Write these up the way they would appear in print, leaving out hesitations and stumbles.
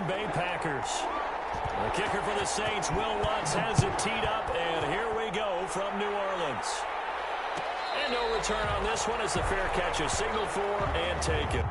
Green Bay Packers. The kicker for the Saints, Will Lutz, has it teed up, and here we go from New Orleans. And no return on this one as the fair catch is signaled for and taken.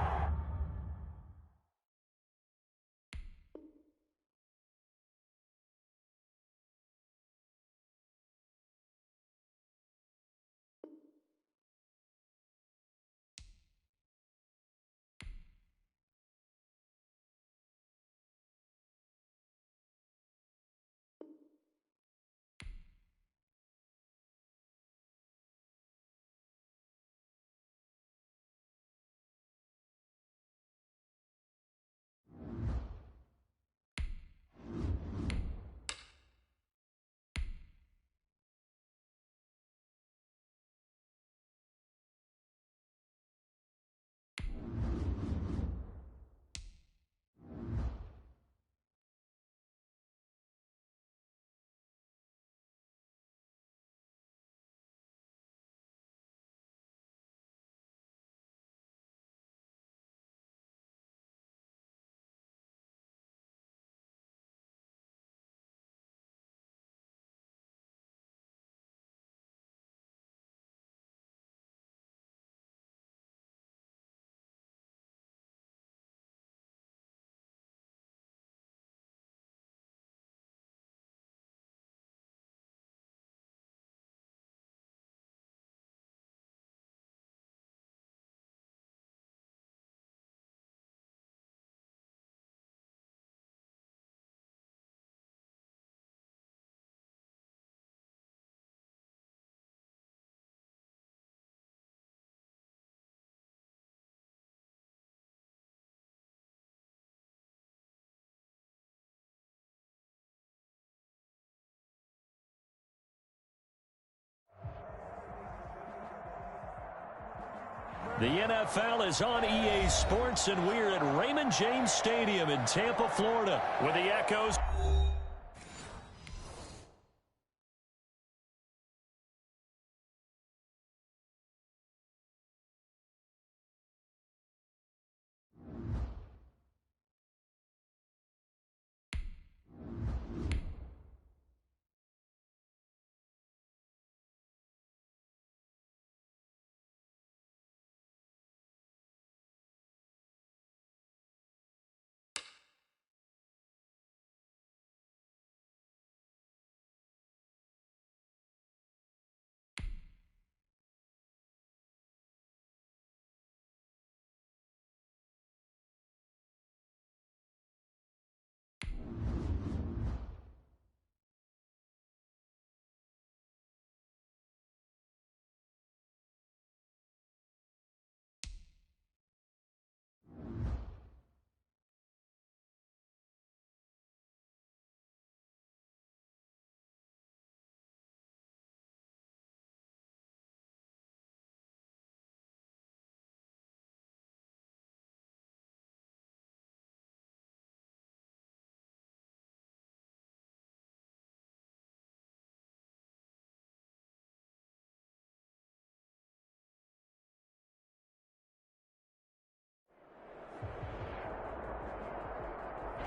The NFL is on EA Sports, and we're at Raymond James Stadium in Tampa, Florida, with the echoes.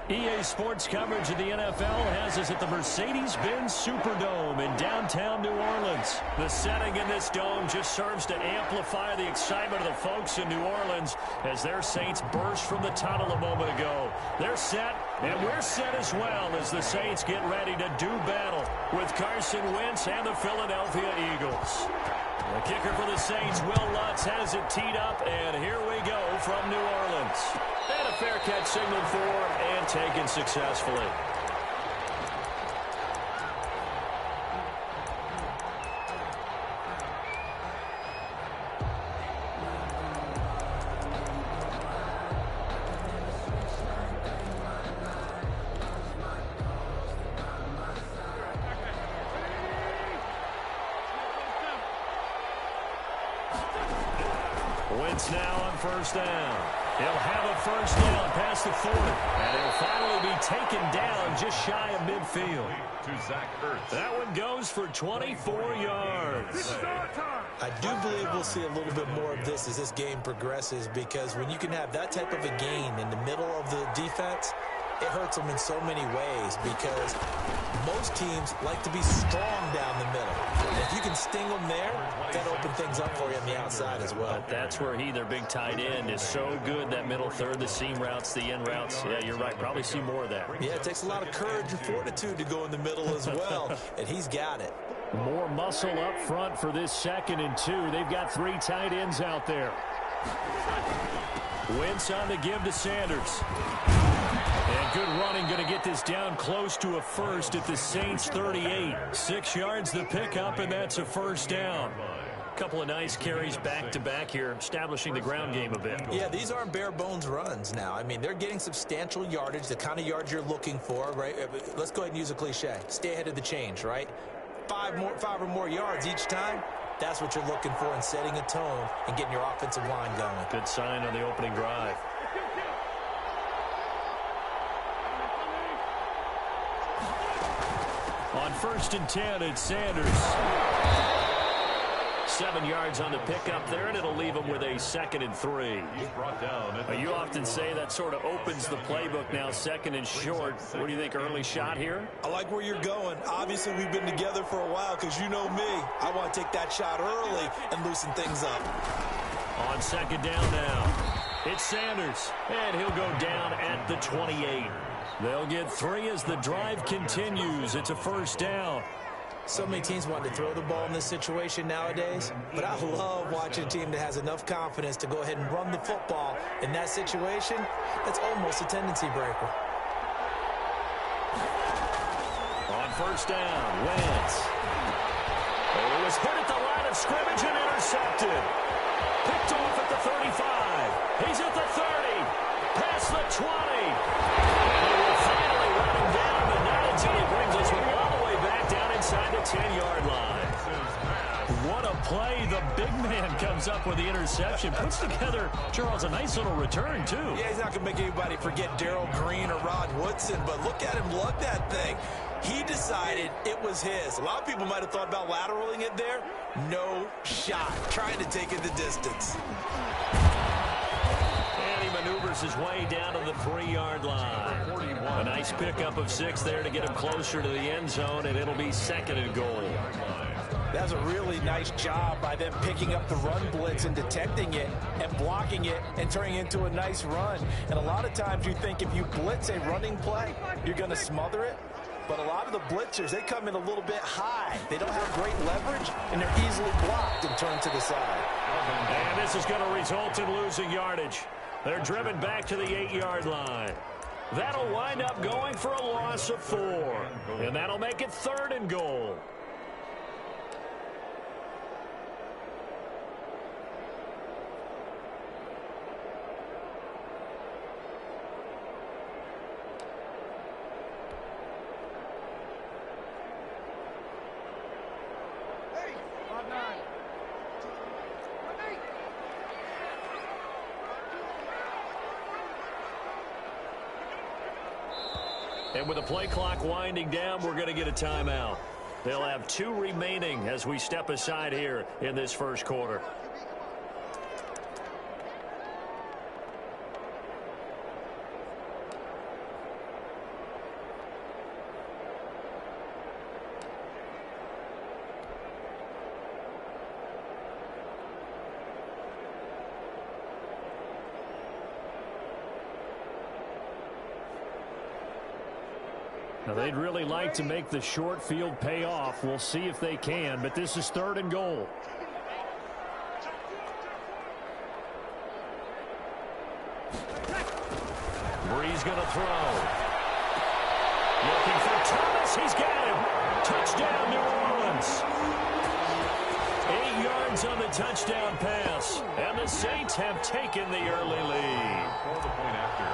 EA Sports coverage of the NFL has us at the Mercedes-Benz Superdome in downtown New Orleans. The setting in this dome just serves to amplify the excitement of the folks in New Orleans as their Saints burst from the tunnel a moment ago. They're set, and we're set as well as the Saints get ready to do battle with Carson Wentz and the Philadelphia Eagles. The kicker for the Saints, Will Lutz, has it teed up, and here we go from New Orleans. And a fair catch signaled for and taken successfully. Wentz now on first down. He'll have a first down past the 40. And he'll finally be taken down just shy of midfield. That one goes for 24 yards. I do believe we'll see a little bit more of this as this game progresses, because when you can have that type of a gain in the middle of the defense, it hurts them in so many ways because most teams like to be strong down the middle. And if you can sting them there, that opens things up for you on the outside as well. But that's where their big tight end, is so good, that middle third, the seam routes, the in routes. Yeah, you're right. Probably see more of that. Yeah, it takes a lot of courage and fortitude to go in the middle as well, and he's got it. More muscle up front for this 2nd and 2. They've got 3 tight ends out there. Wentz on the give to Sanders. And good running, going to get this down close to a first at the Saints 38. 6 yards the pickup, and that's a first down. Couple of nice carries back-to-back here, establishing the ground game a bit. Yeah, these aren't bare-bones runs now. I mean, they're getting substantial yardage, the kind of yards you're looking for, right? Let's go ahead and use a cliche. Stay ahead of the change, right? 5 or more yards each time. That's what you're looking for in setting a tone and getting your offensive line going. Good sign on the opening drive. On 1st and 10, it's Sanders. 7 yards on the pickup there, and it'll leave him with a 2nd and 3. You often say that sort of opens the playbook now, 2nd and short. What do you think, early shot here? I like where you're going. Obviously, we've been together for a while because you know me. I want to take that shot early and loosen things up. On 2nd down now, it's Sanders, and he'll go down at the 28. They'll get 3 as the drive continues. It's a first down. So many teams want to throw the ball in this situation nowadays, but I love watching a team that has enough confidence to go ahead and run the football. In that situation, that's almost a tendency breaker. On 1st down, Wentz. He was hit at the line of scrimmage and intercepted. Picked off at the 35. He's at the 30. Past the 20. And he will finally run him down, but not until he brings us all the way back down inside the 10-yard line. What a play. The big man comes up with the interception. Puts together, Charles, a nice little return, too. Yeah, he's not going to make anybody forget Darrell Green or Rod Woodson, but look at him lug that thing. He decided it was his. A lot of people might have thought about lateraling it there. No shot. Trying to take it the distance. And he maneuvers his way down to the 3-yard line. A nice pickup of 6 there to get him closer to the end zone, and it'll be 2nd and goal. That's a really nice job by them picking up the run blitz and detecting it and blocking it and turning it into a nice run. And a lot of times you think if you blitz a running play, you're going to smother it. But a lot of the blitzers, they come in a little bit high. They don't have great leverage, and they're easily blocked and turned to the side. And this is going to result in losing yardage. They're driven back to the 8-yard line. That'll wind up going for a loss of 4. And that'll make it 3rd and goal. And with the play clock winding down, we're going to get a timeout. They'll have 2 remaining as we step aside here in this first quarter. Now, they'd really like to make the short field pay off. We'll see if they can, but this is 3rd and goal. Breeze going to throw. Looking for Thomas. He's got him. Touchdown, New Orleans. 8 yards on the touchdown pass. And the Saints have taken the early lead.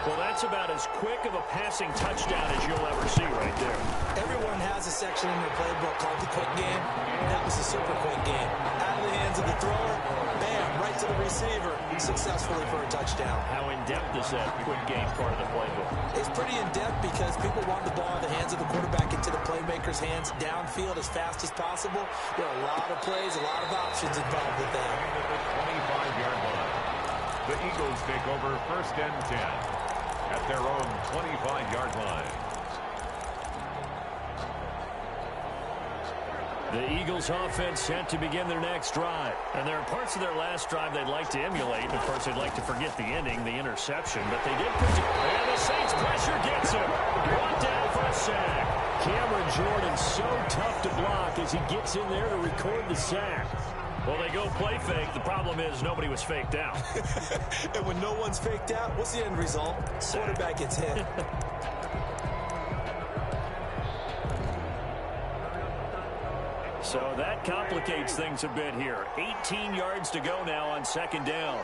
Well, that's about as quick of a passing touchdown as you'll ever see right there. Everyone has a section in their playbook called the quick game. That was a super quick game. Out of the hands of the thrower, bam, right to the receiver, successfully for a touchdown. How in-depth is that quick game part of the playbook? It's pretty in-depth because people want the ball in the hands of the quarterback into the playmaker's hands downfield as fast as possible. There are a lot of plays, a lot of options involved with that. 25-yard line. The Eagles take over 1st and 10. at their own 25-yard line. The Eagles offense set to begin their next drive. And there are parts of their last drive they'd like to emulate. Of course, they'd like to forget the ending, the interception. But they did and the Saints pressure gets him. Brought down for a sack. Cameron Jordan so tough to block as he gets in there to record the sack. Well, they go play fake. The problem is nobody was faked out. And when no one's faked out, what's the end result? Quarterback gets hit. So that complicates things a bit here. 18 yards to go now on second down.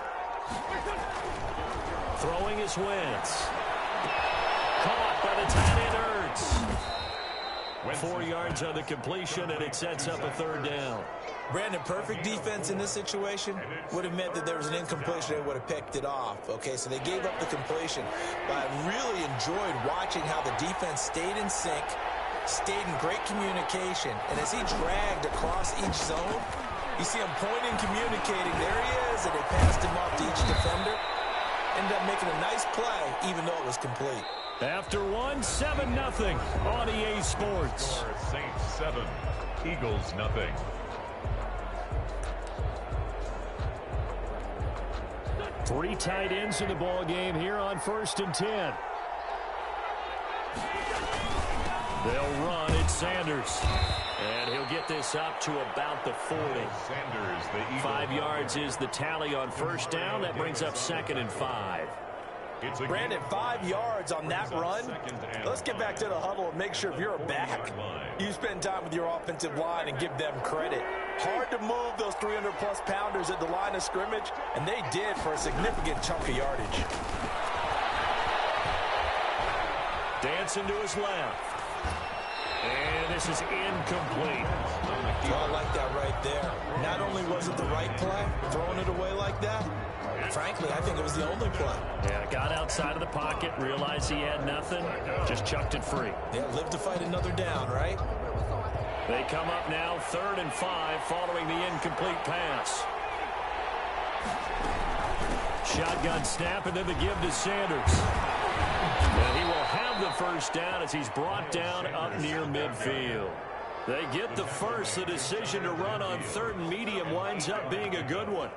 Throwing is Wentz. Caught by the tight end Ertz. 4 yards on the completion, and it sets up a third down. Brandon, perfect defense in this situation would have meant that there was an incompletion. They would have picked it off. Okay, so they gave up the completion. But I really enjoyed watching how the defense stayed in sync, stayed in great communication, and as he dragged across each zone, you see him pointing, communicating. There he is, and they passed him off to each defender. Ended up making a nice play, even though it was complete. After one, 7-0 on EA Sports. Saints 7, Eagles 0. Three tight ends in the ball game here on 1st and 10. They'll run. It's Sanders. And he'll get this up to about the 40. Sanders, the Eagles. 5 yards is the tally on first down. That brings up 2nd and 5. Brandon, 5 yards on that run. Let's get back to the huddle and make sure if you're a back, you spend time with your offensive line and give them credit. Hard to move those 300-plus pounders at the line of scrimmage, and they did for a significant chunk of yardage. Dancing to his left. And this is incomplete. Oh, I like that right there. Not only was it the right play, throwing it away like that, frankly, I think it was the only play. Yeah, got outside of the pocket, realized he had nothing, just chucked it free. Yeah, live to fight another down, right? They come up now 3rd and 5 following the incomplete pass. Shotgun snap and then the give to Sanders. And he will have the first down as he's brought down up near midfield. They get the first. The decision to run on 3rd and medium winds up being a good one.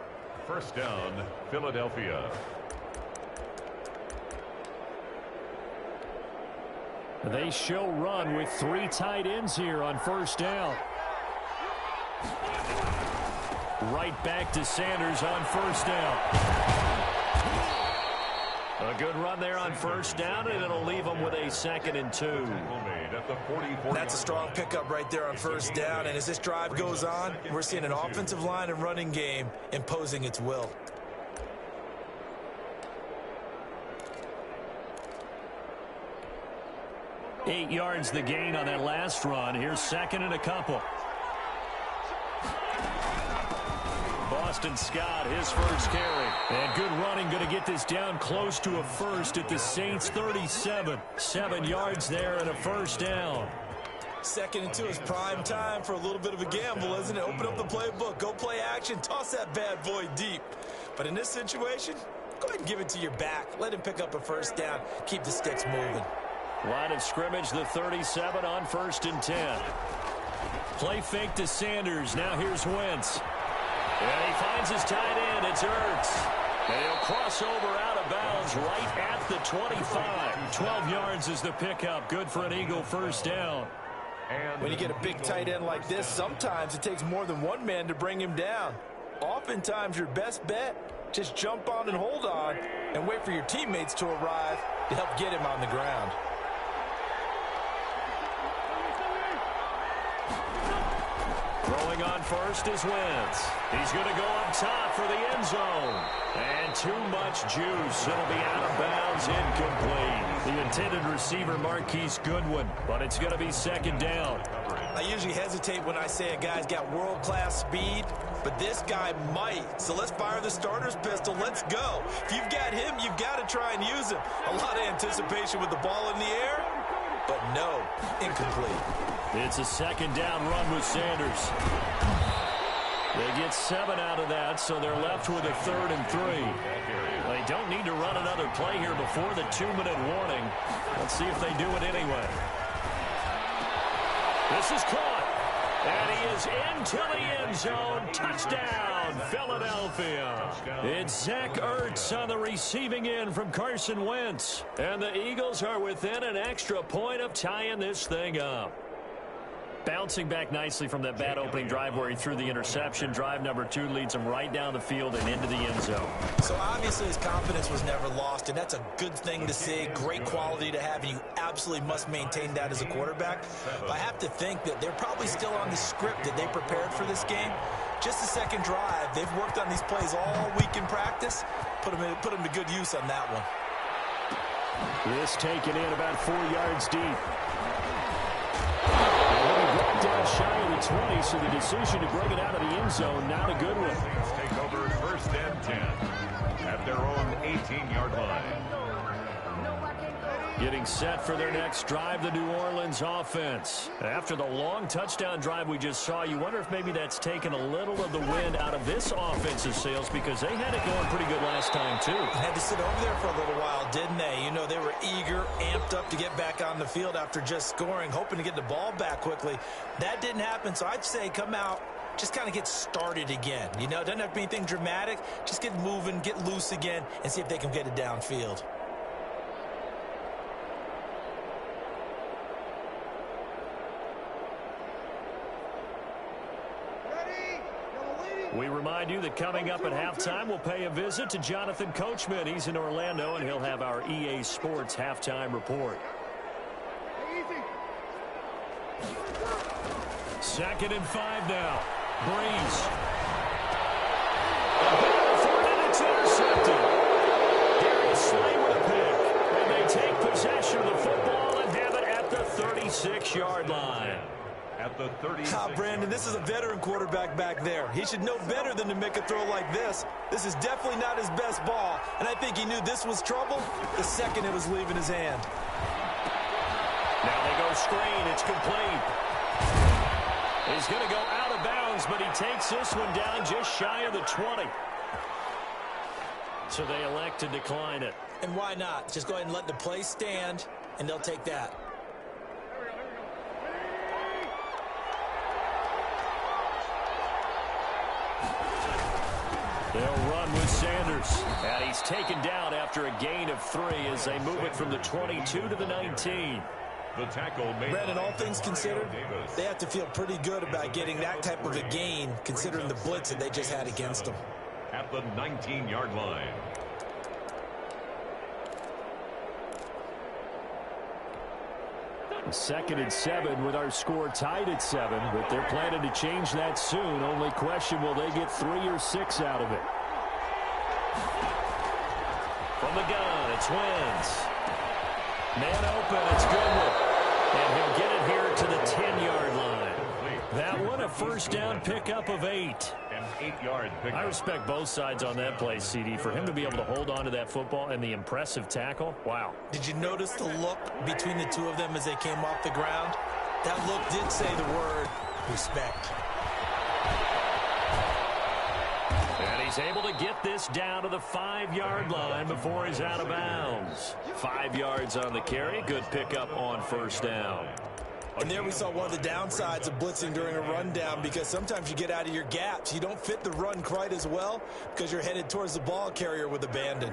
First down, Philadelphia. They show run with 3 tight ends here on first down. Right back to Sanders on first down. A good run there on first down, and it'll leave them with a 2nd and 2. That's a strong pickup right there on first down, and as this drive goes on, we're seeing an offensive line and running game imposing its will. Eight yards the gain on that last run. Here's 2nd and a couple. Boston Scott, his first carry. And good running, going to get this down close to a first at the Saints 37. 7 yards there and a first down. 2nd and 2 is prime time for a little bit of a gamble, isn't it? Open up the playbook, go play action, toss that bad boy deep. But in this situation, go ahead and give it to your back. Let him pick up a first down. Keep the sticks moving. Line of scrimmage, the 37 on 1st and 10. Play fake to Sanders. Now here's Wentz. And he finds his tight end. It's Ertz. And he'll cross over out of bounds right at the 25. 12 yards is the pickup. Good for an Eagle first down. When you get a big tight end like this, sometimes it takes more than one man to bring him down. Oftentimes, your best bet, just jump on and hold on and wait for your teammates to arrive to help get him on the ground. Throwing on first is Wentz. He's going to go up top for the end zone. And too much juice. It'll be out of bounds, incomplete. The intended receiver, Marquise Goodwin, but it's going to be 2nd down. I usually hesitate when I say a guy's got world-class speed, but this guy might. So let's fire the starter's pistol. Let's go. If you've got him, you've got to try and use him. A lot of anticipation with the ball in the air, but no, incomplete. It's a 2nd down run with Sanders. They get 7 out of that, so they're left with a 3rd and 3. They They don't need to run another play here before the 2-minute warning. Let's see if they do it anyway. This is caught. And he is into the end zone. Touchdown, Philadelphia. It's Zach Ertz on the receiving end from Carson Wentz. And the Eagles are within an extra point of tying this thing up. Bouncing back nicely from that bad opening drive where he threw the interception. Drive number 2 leads him right down the field and into the end zone. So obviously his confidence was never lost, and that's a good thing to see, great quality to have, and you absolutely must maintain that as a quarterback. But I have to think that they're probably still on the script that they prepared for this game. Just the second drive, they've worked on these plays all week in practice. Put them to good use on that one. This taken in about 4 yards deep. Down shy of the 20, so the decision to bring it out of the end zone, not a good one. Take over 1st and 10 at their own 18-yard line. Getting set for their next drive, the New Orleans offense. After the long touchdown drive we just saw, you wonder if maybe that's taken a little of the wind out of this offense's sails, because they had it going pretty good last time, too. Had to sit over there for a little while, didn't they? You know, they were eager, amped up to get back on the field after just scoring, hoping to get the ball back quickly. That didn't happen, so I'd say come out, just kind of get started again. You know, it doesn't have to be anything dramatic. Just get moving, get loose again, and see if they can get it downfield. We remind you that coming up at halftime, we'll pay a visit to Jonathan Coachman. He's in Orlando, and he'll have our EA Sports halftime report. 2nd and 5 now. Breeze. And it's intercepted. Darius Slay with a pick. And they take possession of the football and have it at the 36-yard line. At the 36. Brandon, this is a veteran quarterback back there. He should know better than to make a throw like this. This is definitely not his best ball, and I think he knew this was trouble the second it was leaving his hand. Now they go screen. It's complete. He's going to go out of bounds, but he takes this one down just shy of the 20. So they elect to decline it. And why not? Just go ahead and let the play stand, and they'll take that. They'll run with Sanders. And he's taken down after a gain of 3 as they move it from the 22 to the 19. The tackle made. Brandon, all things considered, they have to feel pretty good about getting that type of a gain, considering the blitz that they just had against them. At the 19-yard line. Second and 7 with our score tied at 7, but they're planning to change that soon. Only question, will they get 3 or 6 out of it? From the gun, it's Wentz. Man open, it's Goodwin. And he'll get it here to the 10-yard line. That one, a first down pickup of 8. An 8-yard pickup. I respect both sides on that play, CD. For him to be able to hold on to that football and the impressive tackle, wow. Did you notice the look between the two of them as they came off the ground? That look did say the word respect. And he's able to get this down to the 5-yard line before he's out of bounds. 5 yards on the carry. Good pickup on first down. And there we saw one of the downsides of blitzing during a rundown, because sometimes you get out of your gaps. You don't fit the run quite as well because you're headed towards the ball carrier with abandon.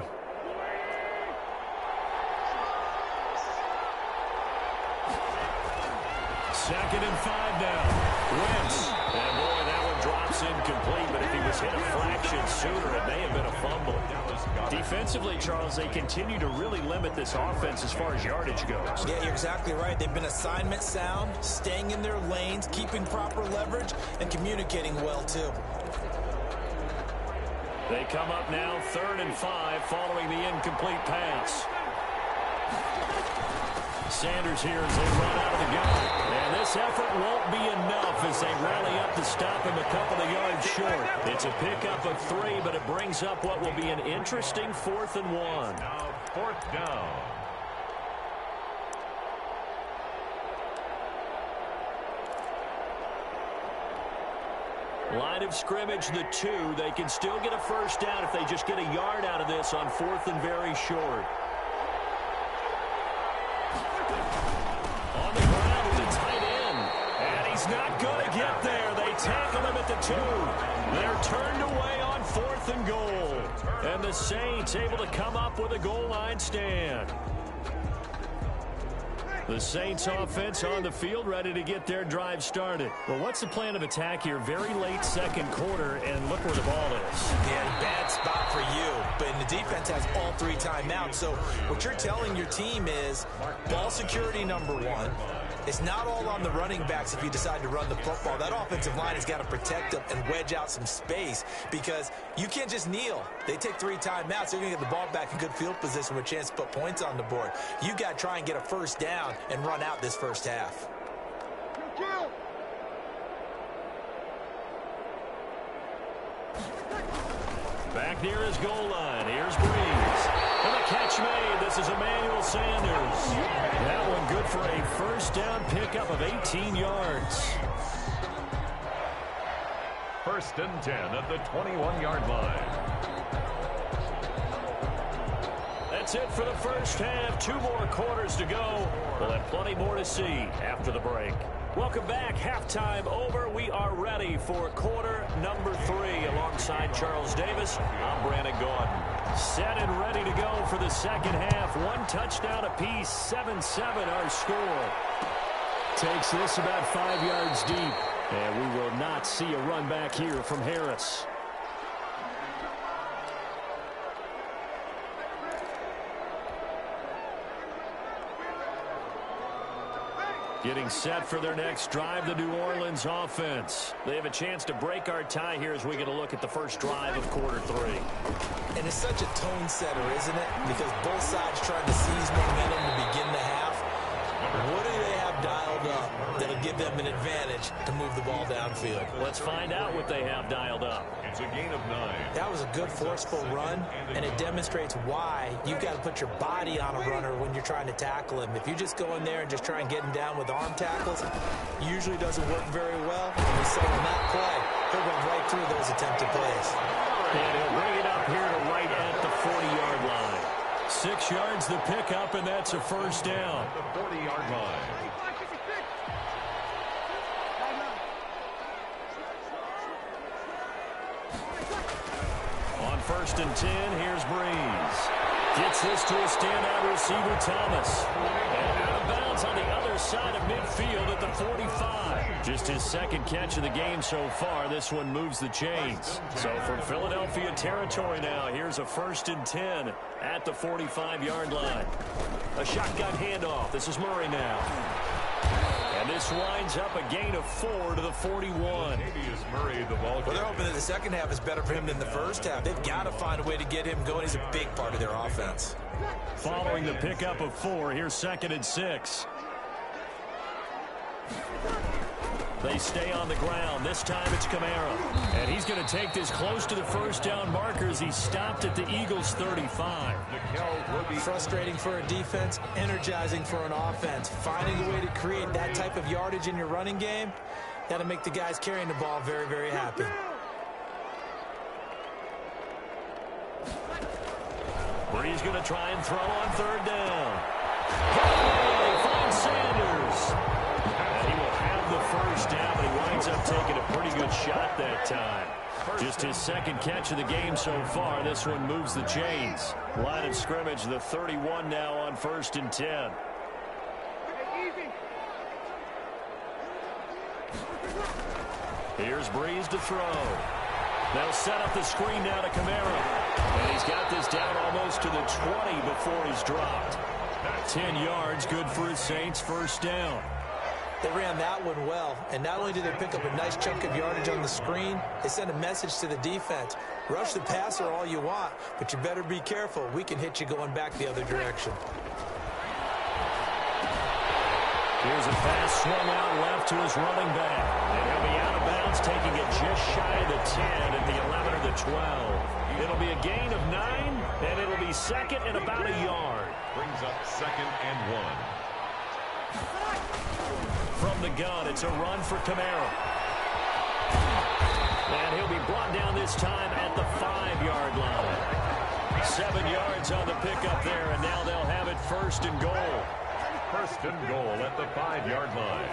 Second and 5 now. Wentz. And boy, that one drops incomplete, but if he was hit a fraction sooner, it may have been a fumble. Defensively, Charles, they continue to really limit this offense as far as yardage goes. Yeah, you're exactly right. They've been assignment sound, staying in their lanes, keeping proper leverage, and communicating well, too. They come up now 3rd and 5 following the incomplete pass. Sanders here as they run out of the gun. And this effort won't be enough as they rally up to stop him a couple of yards short. It's a pickup of 3, but it brings up what will be an interesting 4th and 1. Now 4th down. Line of scrimmage, the 2. They can still get a first down if they just get a yard out of this on 4th and very short. On the ground is a tight end. And he's not going to get there. They tackle him at the 2. They're turned away on 4th and goal. And the Saints able to come up with a goal line stand. The Saints offense on the field, ready to get their drive started. Well, what's the plan of attack here? Very late second quarter, and look where the ball is. Yeah, bad spot for you. But the defense has all 3 timeouts. So what you're telling your team is ball security number 1. It's not all on the running backs if you decide to run the football. That offensive line has got to protect them and wedge out some space because you can't just kneel. They take 3 timeouts. They're going to get the ball back in good field position with a chance to put points on the board. You got to try and get a first down and run out this first half. Back near his goal line. Here's Breeze. And the catch made. This is Emmanuel Sanders. That one good for a first down pickup of 18 yards. 1st and 10 at the 21-yard line. That's it for the first half. 2 more quarters to go. We'll have plenty more to see after the break. Welcome back. Halftime over. We are ready for quarter number 3. Alongside Charles Davis, I'm Brandon Gordon. Set and ready to go for the second half. 1 touchdown apiece. 7-7 our score. Takes this about 5 yards deep. And we will not see a run back here from Harris. Getting set for their next drive, the New Orleans offense. They have a chance to break our tie here as we get a look at the first drive of quarter 3. And it's such a tone setter, isn't it? Because both sides trying to seize momentum to begin the half. What do they have dialed up that'll give them an advantage to move the ball downfield? Let's find out what they have dialed up. It's a gain of 9. That was a good forceful run, and it demonstrates why you've got to put your body on a runner when you're trying to tackle him. If you just go in there and just try and get him down with arm tackles, usually doesn't work very well. And we saw in that play, he'll run right through those attempted plays. And he'll bring it up here to right at the 40-yard line. 6 yards the pickup, and that's a first down. The 40-yard line. On 1st and 10, here's Breeze. Gets this to a standout receiver, Thomas. And out of bounds on the other side of midfield at the 45. Just his second catch of the game so far. This one moves the chains. So from Philadelphia territory now, here's a 1st and 10 at the 45-yard line. A shotgun handoff. This is Murray now. And this winds up a gain of 4 to the 41. Murray, the ball. Well, they're hoping that the second half is better for him than the first half. They've got to find a way to get him going. He's a big part of their offense. Following the pickup of 4, here's 2nd and 6. They stay on the ground. This time it's Kamara. And he's going to take this close to the first down markers. He stopped at the Eagles' 35. Frustrating for a defense, energizing for an offense. Finding a way to create that type of yardage in your running game, that'll make the guys carrying the ball very, very happy. Breeze going to try and throw on 3rd down. They find Sanders. And he will have the first down, but he winds up taking a pretty good shot that time. Just his second catch of the game so far. This one moves the chains. Line of scrimmage, the 31 now on 1st and 10. Here's Breeze to throw. They'll set up the screen now to Kamara. And he's got this down almost to the 20 before he's dropped. 10 yards, good for his Saints first down. They ran that one well, and not only did they pick up a nice chunk of yardage on the screen, they sent a message to the defense. Rush the passer all you want, but you better be careful. We can hit you going back the other direction. Here's a pass swung out left to his running back. And he'll be out of bounds, taking it just shy of the 10 at the 11 or the 12. It'll be a gain of 9, and it'll be 2nd and about a yard. Brings up 2nd and 1. From the gun, it's a run for Kamara. And he'll be brought down this time at the 5-yard line. 7 yards on the pickup there, and now they'll have it 1st and goal. 1st and goal at the 5-yard line.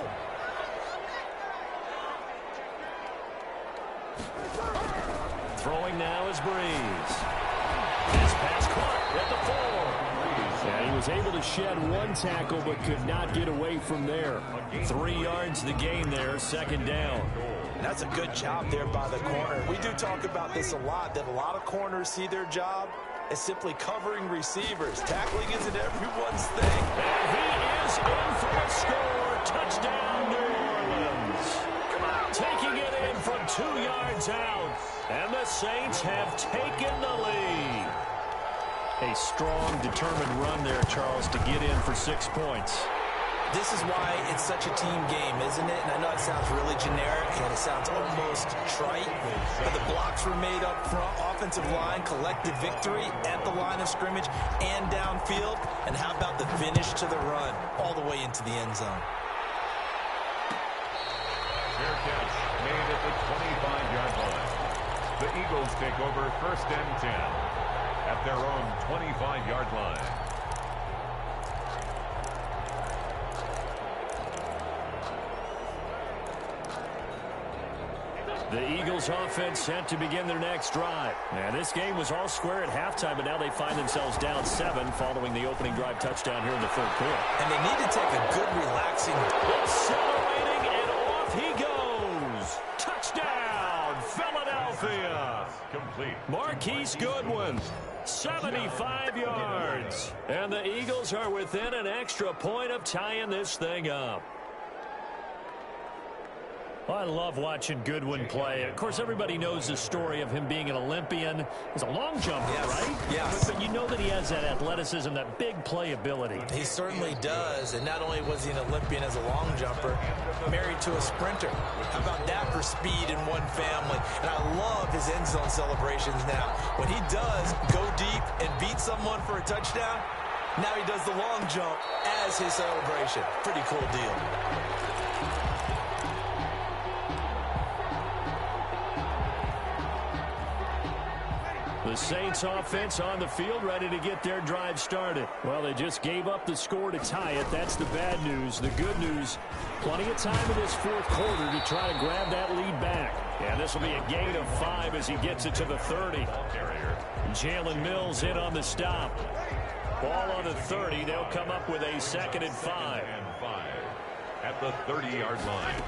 Throwing now is Breeze. His pass caught at the 4. Yeah, he was able to shed one tackle but could not get away from there. 3 yards the gain there, 2nd down. That's a good job there by the corner. We do talk about this a lot, that a lot of corners see their job as simply covering receivers. Tackling isn't everyone's thing. And he is in for a score. Touchdown, New Orleans. Taking it in from 2 yards out. And the Saints have taken the lead. A strong, determined run there, Charles, to get in for 6 points. This is why it's such a team game, isn't it? And I know it sounds really generic and it sounds almost trite, but the blocks were made up front. Offensive line collected victory at the line of scrimmage and downfield. And how about the finish to the run all the way into the end zone? Fair catch made at the 25-yard line. The Eagles take over 1st and 10 at their own 25-yard line. The Eagles offense set to begin their next drive. Now, this game was all square at halftime, but now they find themselves down 7 following the opening drive touchdown here in the 3rd quarter. And they need to take a good relaxing. Accelerating, and off he goes. Touchdown, Philadelphia. Complete. Marquise Goodwin, 75 yards. And the Eagles are within an extra point of tying this thing up. Well, I love watching Goodwin play. Of course, everybody knows the story of him being an Olympian. He's a long jumper, right? Yes. But you know that he has that athleticism, that big play ability. He certainly does. And not only was he an Olympian as a long jumper, married to a sprinter. How about that for speed in one family? And I love his end zone celebrations now. When he does go deep and beat someone for a touchdown, now he does the long jump as his celebration. Pretty cool deal. The Saints offense on the field, ready to get their drive started. Well, they just gave up the score to tie it. That's the bad news. The good news, plenty of time in this 4th quarter to try to grab that lead back. And this will be a gain of 5 as he gets it to the 30. Jalen Mills in on the stop. Ball on the 30. They'll come up with a 2nd and 5. At the 30-yard line.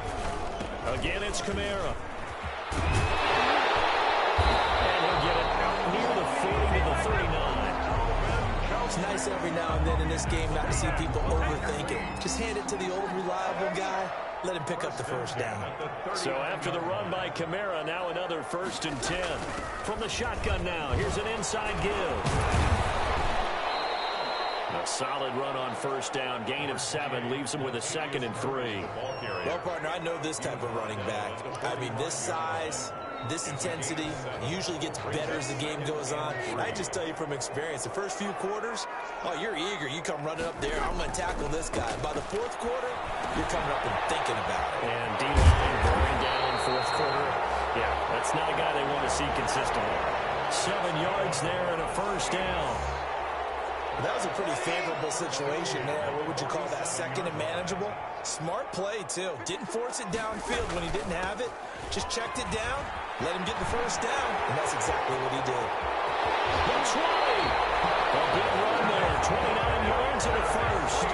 Again, it's Kamara. Get it out near the 40 to the 39. It's nice every now and then in this game not to see people overthink it. Just hand it to the old reliable guy. Let him pick up the 1st down. So after the run by Kamara, now another 1st and 10. From the shotgun now, here's an inside give. A solid run on 1st down. Gain of 7 leaves him with a 2nd and 3. Well, partner, I know this type of running back. I mean, this size, this intensity usually gets better as the game goes on. I just tell you from experience, the first few quarters, oh, you're eager. You come running up there, I'm going to tackle this guy. By the 4th quarter, you're coming up and thinking about it. And D-line going down 4th quarter. Yeah, that's not a guy they want to see consistently. 7 yards there and a 1st down. That was a pretty favorable situation there. What would you call that? 2nd and manageable? Smart play, too. Didn't force it downfield when he didn't have it. Just checked it down, let him get the 1st down, and that's exactly what he did. The 20. A big run there. 29 yards and a 1st.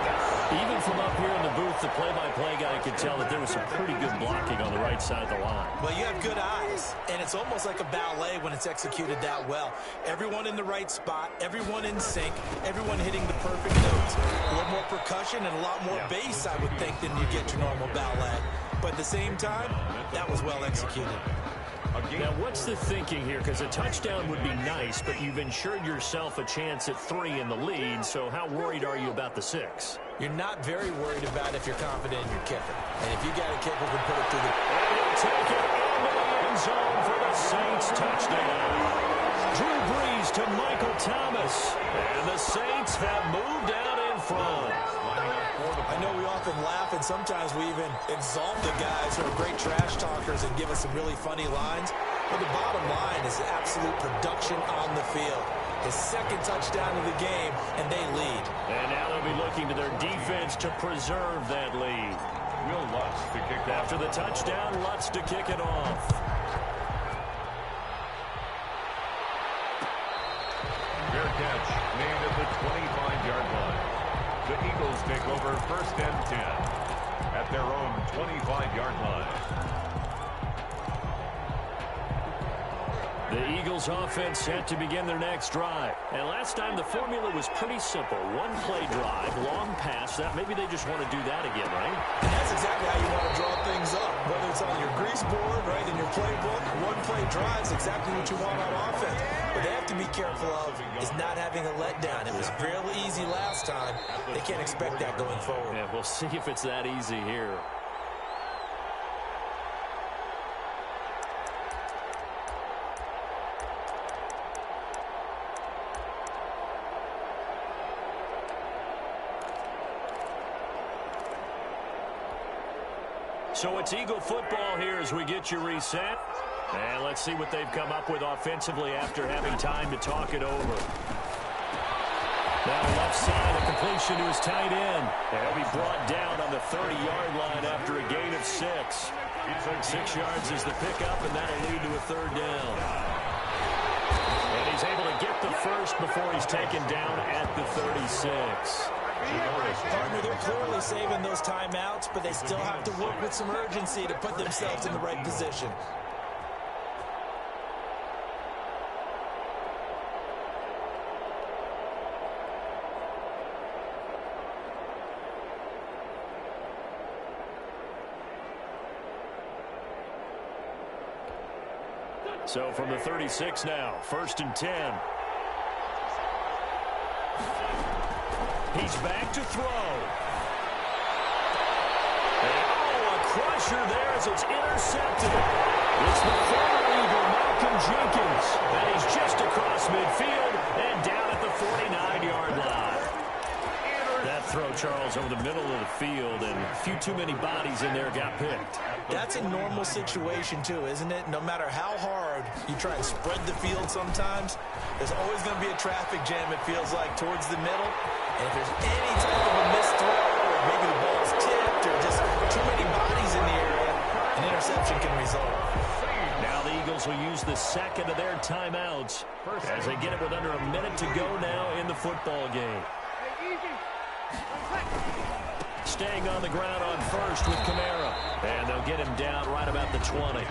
Even from up here in the booth, the play-by-play guy could tell that there was some pretty good blocking on the right side of the line. Well, you have good eyes, and it's almost like a ballet when it's executed that well. Everyone in the right spot, everyone in sync, everyone hitting the perfect notes. A little more percussion and a lot more bass, I would think, than you get your normal ballet. But at the same time, that was well executed. Now, what's the thinking here? Because a touchdown would be nice, but you've ensured yourself a chance at 3 in the lead, so how worried are you about the 6? You're not very worried about if you're confident in your kicker. And if you got a kicker who can put it through the... And he'll take it into the end zone for the Saints touchdown. Drew Brees to Michael Thomas. And the Saints have moved out in in front. I know we often laugh, and sometimes we even exalt the guys who are great trash talkers and give us some really funny lines. But the bottom line is absolute production on the field. His second touchdown of the game, and they lead. And now they'll be looking to their defense to preserve that lead. Will Lutz to kick off. After the touchdown, Lutz to kick it off. Fair catch made at the 25-yard line. The Eagles take over first and 10 at their own 25-yard line. The Eagles offense set to begin their next drive. And last time the formula was pretty simple. One play drive, long pass. That maybe they just want to do that again, right? And that's exactly how you want to draw things up. Whether it's on your grease board, right, in your playbook, one play drive is exactly what you want on offense. What they have to be careful of is not having a letdown. It was real easy last time. They can't expect that going forward. Yeah, we'll see if it's that easy here. So it's Eagle football here as we get you reset. And let's see what they've come up with offensively after having time to talk it over. Now left side, a completion to his tight end. And he'll be brought down on the 30-yard line after a gain of 6. 6 yards is the pickup, and that'll lead to a third down. And he's able to get the first before he's taken down at the 36. Partner, they're clearly saving those timeouts, but they still have to work with some urgency to put themselves in the right position. So from the 36 now, 1st and 10. He's back to throw. And, a crusher there as it's intercepted. It's the former Eagle, Malcolm Jenkins. And he's just across midfield and down at the 49-yard line. That throw, Charles, over the middle of the field, and a few too many bodies in there got picked. That's a normal situation, too, isn't it? No matter how hard you try and spread the field sometimes, there's always going to be a traffic jam, it feels like, towards the middle. And if there's any type of a missed throw, or maybe the ball's tipped, or just too many bodies in the area, an interception can result. Now the Eagles will use the second of their timeouts as they get it with under a minute to go now in the football game. Staying on the ground on first with Kamara. And they'll get him down right about the 20.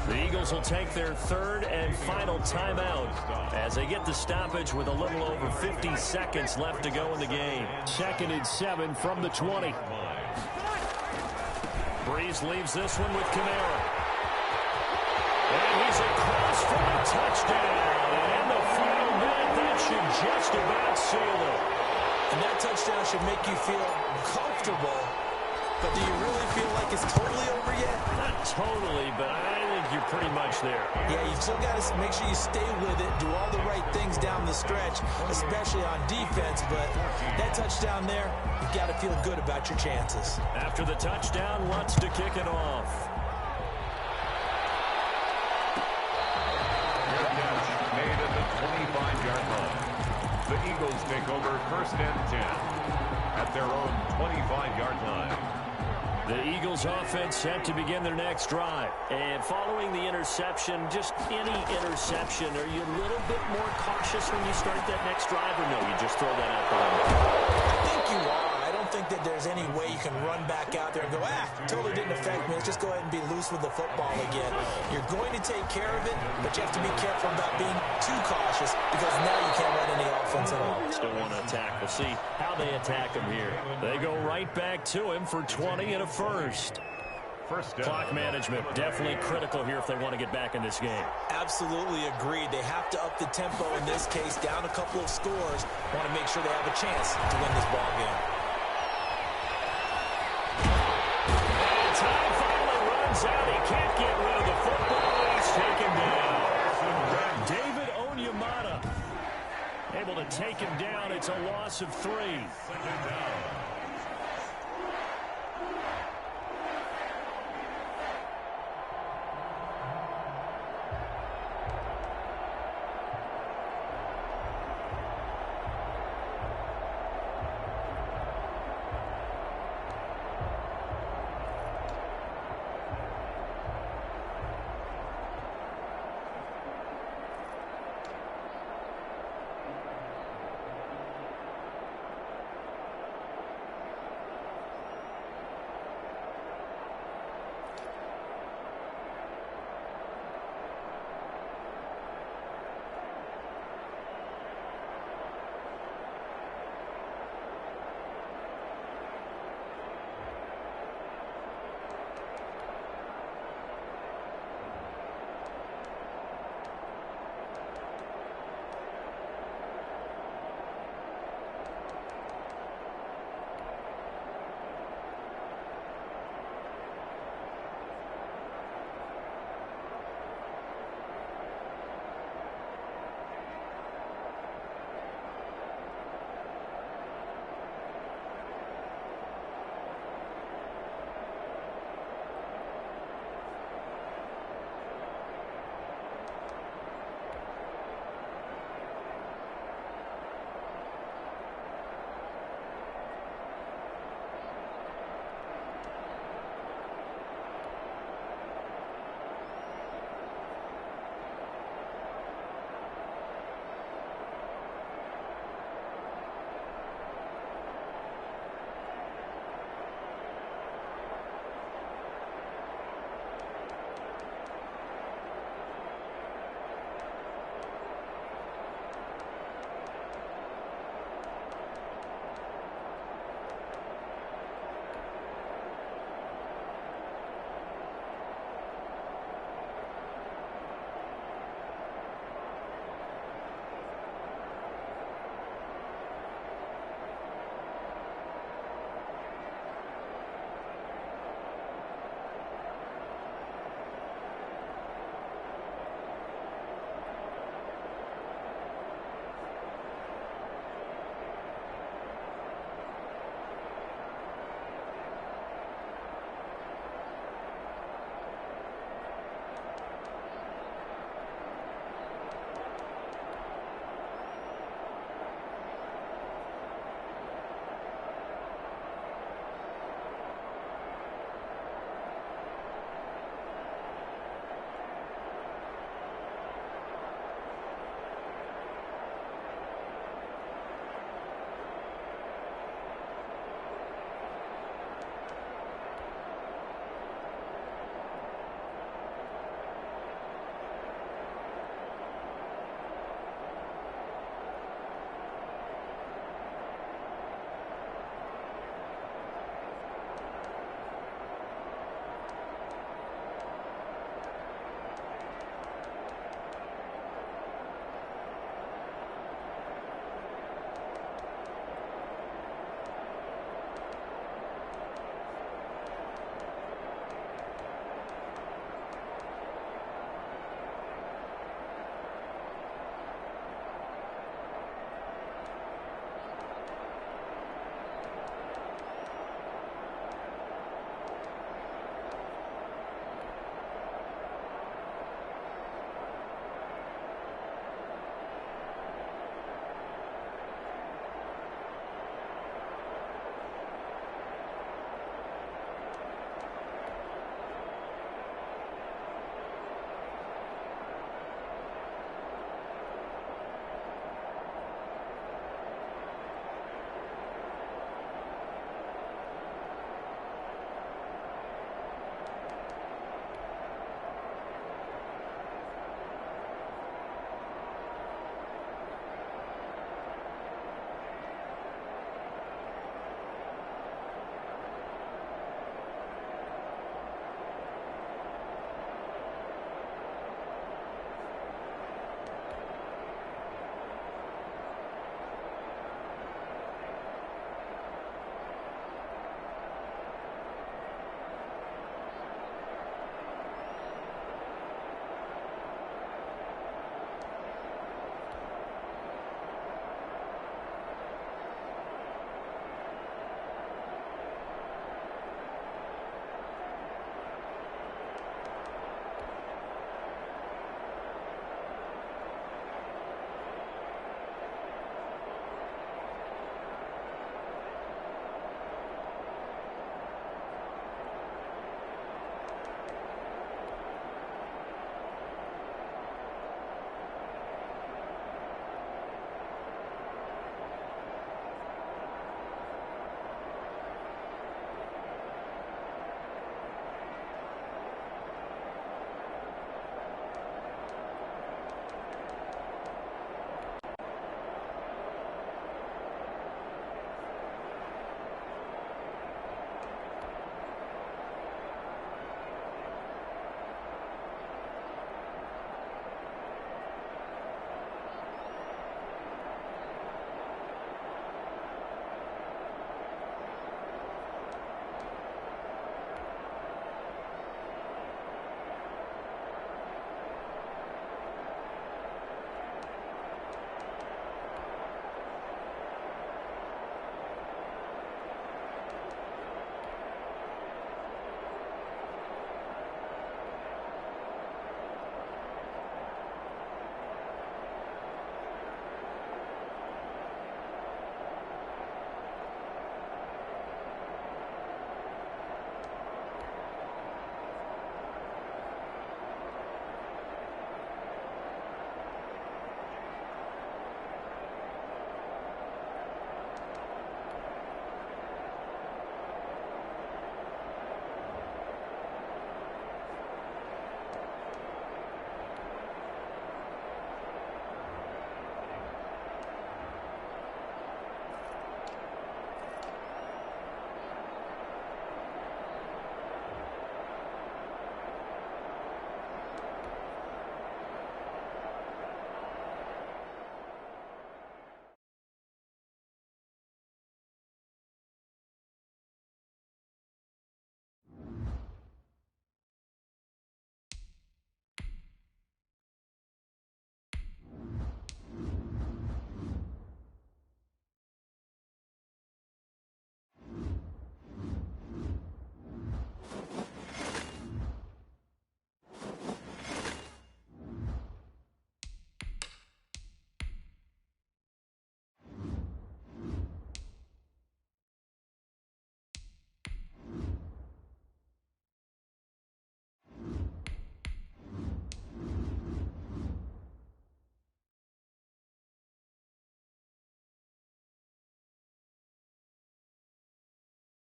The Eagles will take their third and final timeout as they get the stoppage with a little over 50 seconds left to go in the game. 2nd and 7 from the 20. Breeze leaves this one with Kamara. And he's across for a touchdown. And the final minute, that should just about seal it. And that touchdown should make you feel comfortable. But do you really feel like it's totally over yet? Not totally, but I think you're pretty much there. Yeah, you've still got to make sure you stay with it, do all the right things down the stretch, especially on defense. But that touchdown there, you've got to feel good about your chances. After the touchdown, Lutz to kick it off. Made at the 25-yard line. The Eagles take over 1st and 10 at their own 25-yard line. The Eagles offense set to begin their next drive. And following the interception, just any interception, are you a little bit more cautious when you start that next drive, or no, you just throw that out the window? I think you are. I don't think that there's any way you can run back out there and go, totally didn't affect me. Let's just go ahead and be loose with the football again. You're going to take care of it, but you have to be careful about being too cautious because now you can't run any offense at all. Still want to attack. We'll see how they attack him here. They go right back to him for 20 and a first. Clock management, definitely critical here if they want to get back in this game. Absolutely agreed. They have to up the tempo in this case, down a couple of scores. Want to make sure they have a chance to win this ball game. And time finally runs out. He can't get rid of the football. He's taken down. David Onyemata. able to take him down. It's a loss of 3. Second down.